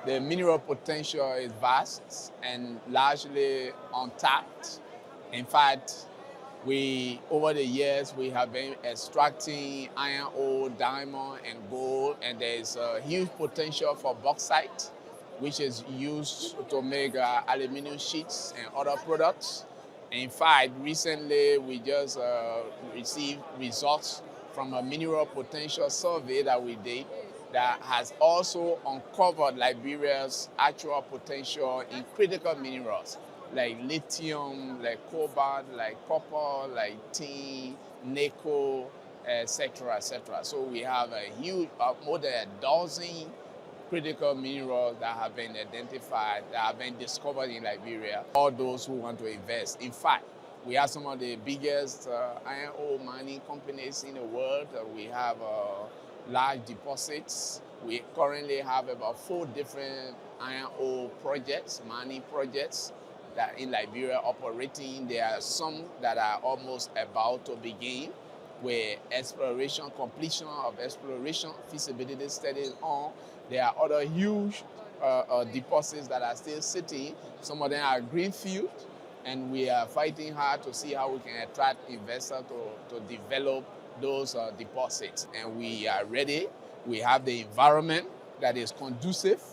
The mineral potential is vast and largely untapped. In fact, over the years, we have been extracting iron ore, diamond, and gold, and there's a huge potential for bauxite, which is used to make aluminum sheets and other products. In fact, recently we just received results from a mineral potential survey that we did that has also uncovered Liberia's actual potential in critical minerals like lithium, like cobalt, like copper, like tin, nickel, etc., etc. So we have a huge, more than a dozen critical minerals that have been identified, that have been discovered in Liberia. All those who want to invest. In fact, we have some of the biggest iron ore mining companies in the world. We have large deposits. We currently have about 4 different iron ore projects, mining projects, that in Liberia operating. There are some that are almost about to begin with exploration, completion of exploration, feasibility studies on. There are other huge deposits that are still sitting. Some of them are greenfield, and we are fighting hard to see how we can attract investors to develop those deposits. And we are ready. We have the environment that is conducive.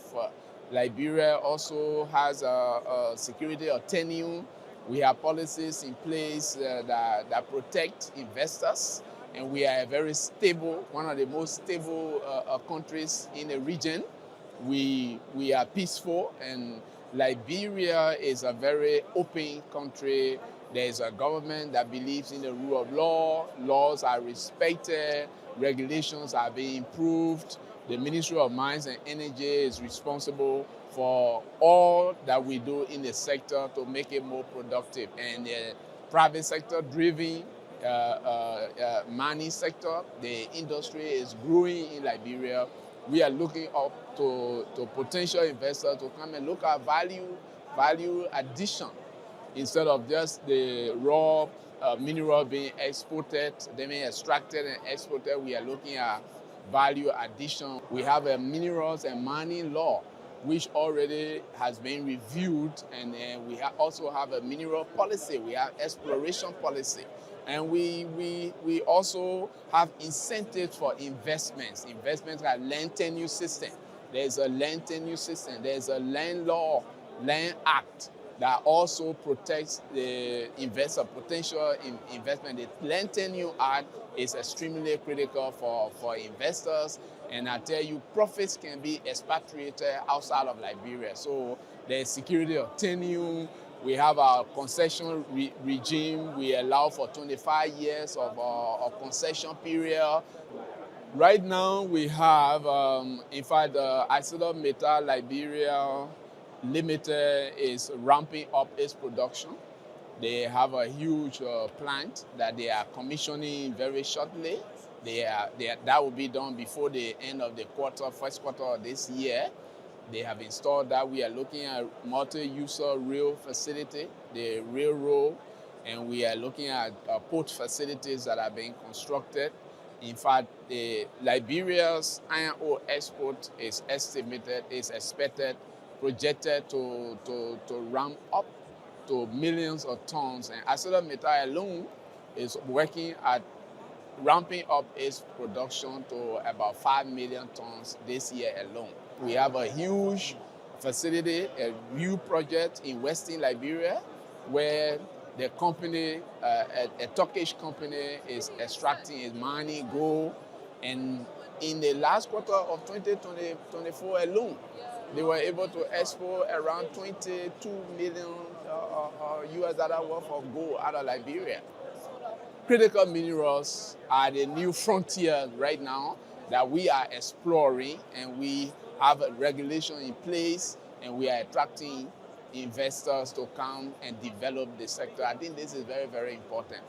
Liberia also has a security of tenure. We have policies in place that protect investors, and we are a very stable, one of the most stable countries in the region. We are peaceful, and Liberia is a very open country. There is a government that believes in the rule of law. Laws are respected. Regulations are being improved. The Ministry of Mines and Energy is responsible for all that we do in the sector to make it more productive. And the private sector driven mining sector, the industry is growing in Liberia. We are looking up to potential investors to come and look at value addition instead of just the raw mineral being exported, they being extracted and exported. We are looking at value addition. We have a minerals and mining law, which already has been reviewed, and we also have a mineral policy. We have exploration policy, and we also have incentives for investments. Investments like land tenure system. There's a land tenure system. There's a land law, land act that also protects the investor potential in investment. The Land Tenure Act is extremely critical for investors, and I tell you, profits can be expatriated outside of Liberia. So there's security of tenure. We have our concession regime. We allow for 25 years of concession period. Right now we have, in fact, ArcelorMittal Liberia Limited is ramping up its production. They have a huge plant that they are commissioning very shortly. That will be done before the end of the first quarter of this year. They have installed that. We are looking at multi-user rail facility, the railroad, and we are looking at port facilities that are being constructed. In fact, Liberia's iron ore export is expected, projected to ramp up to millions of tons, and ArcelorMittal alone is working at ramping up its production to about 5 million tons this year alone. We have a huge facility, a new project in Western Liberia, where the company, a Turkish company, is extracting, is mining gold, and in the last quarter of 2024 alone, they were able to export around 22 million US dollar worth of gold out of Liberia. Critical minerals are the new frontier right now that we are exploring, and we have a regulation in place, and we are attracting investors to come and develop the sector. I think this is very, very important.